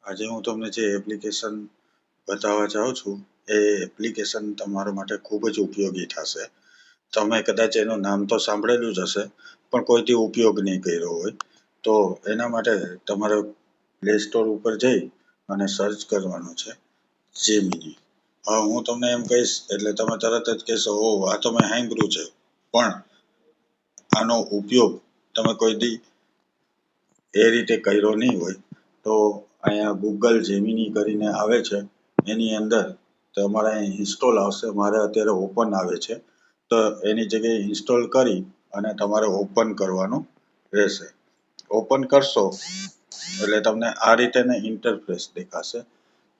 આજે હું તમને જે એપ્લિકેશન બતાવવા જાઉં છું એ એપ્લિકેશન તમારા માટે ખૂબ જ ઉપયોગી થશે. તમે કદાચ એનું નામ તો સાંભળેલું જ હશે પણ કોઈથી ઉપયોગ નહીં કર્યો હોય. તો એના માટે તમારે પ્લે સ્ટોર ઉપર જઈ અને સર્ચ કરવાનું છે જેમિની. હવે હું તમને એમ કહીશ એટલે તમે તરત જ કહેશો ઓહ આ તો મેં સાંભળ્યું છે, પણ આનો ઉપયોગ તમે કોઈ દી એ રીતે કર્યો નહીં હોય. તો અહીંયા ગૂગલ જેમિની કરીને આવે છે, એની અંદર તમારે અહીં ઇન્સ્ટોલ આવશે, મારે અત્યારે ઓપન આવે છે. તો એની જગ્યાએ ઇન્સ્ટોલ કરી અને તમારે ઓપન કરવાનું રહેશે. ઓપન કરશો એટલે તમને આ રીતેનો ઇન્ટરફેસ દેખાશે.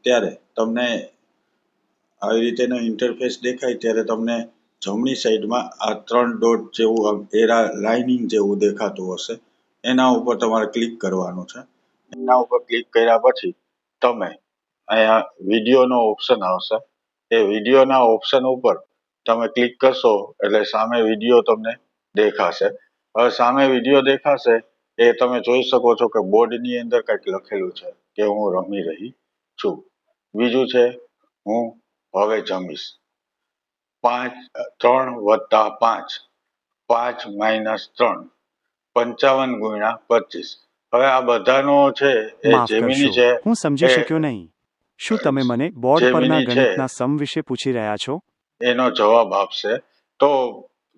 ત્યારે તમને આવી રીતેનો ઇન્ટરફેસ દેખાય ત્યારે તમને જમણી સાઈડમાં આ 3 ડોટ જેવું એરા લાઇનિંગ જેવું દેખાતું હશે. એના ઉપર તમારે ક્લિક કરવાનું છે. એના ઉપર ક્લિક કર્યા પછી તમે અહીંયા વિડીયોનો ઓપ્શન આવશે. એ વિડીયોના ઓપ્શન ઉપર તમે ક્લિક કરશો એટલે સામે વિડીયો તમને દેખાશે. હવે સામે વિડીયો દેખાશે એ તમે જોઈ શકો છો કે બોર્ડની અંદર કંઈક લખેલું છે કે હું રમી રહી છું. બીજું છે હું હવે જમીશ. 3 વત્તા 5, 5 માઇનસ 3, 55 ગુણ્યા 25. હવે આ બધાનો છે એ માફ જેમિની કરશો, છે હું સમજી એ શક્યો નહીં. શું તમે મને બોર્ડ પરના જેમિની છે ગણિતના સમ વિશે પૂછી રહ્યા છો? એનો જવાબ આપશે. તો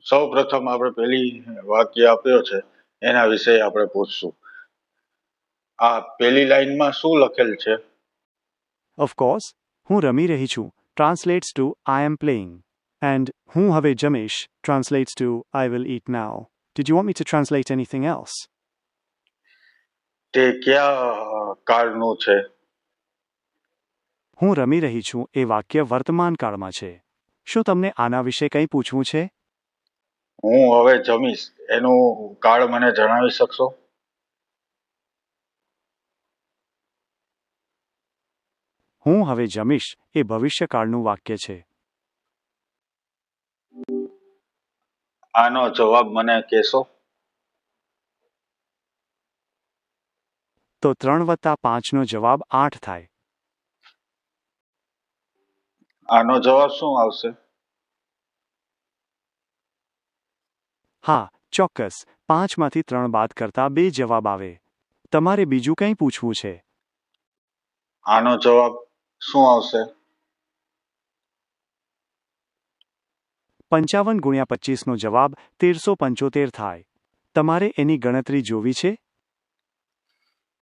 સૌ પ્રથમ આપણે પેલી વાક્ય આપ્યો છે એના વિશે આપણે પૂછશું. આ પેલી લાઈનમાં શું લખેલ છે? ઓફકોર્સ, હું રમી રહી છું translates to I am playing. And હું હવે જમીશ translates to I will eat now. Did you want me to translate anything else? તે કયા કાળનું છે? હું રમી રહી છું એ વાક્ય વર્તમાન કાળમાં છે. શું તમને આના વિશે કંઈ પૂછવું છે? હું હવે જમીશ એનું કાળ મને જણાવી શકશો? હું હવે જમીશ એ ભવિષ્યકાળનું વાક્ય છે. આનો જવાબ મને કહેશો? તો 3 વત્તા 5 નો જવાબ 8 થાય. આનો જવાબ શું આવશે? હા, ચોક્કસ. 5માંથી 3 બાદ કરતા 2 જવાબ આવે. તમારે બીજું કંઈ પૂછવું છે? આનો જવાબ શું આવશે? 55 ગુણ્યા 25 નો જવાબ 1375 થાય. તમારે એની ગણતરી જોવી છે?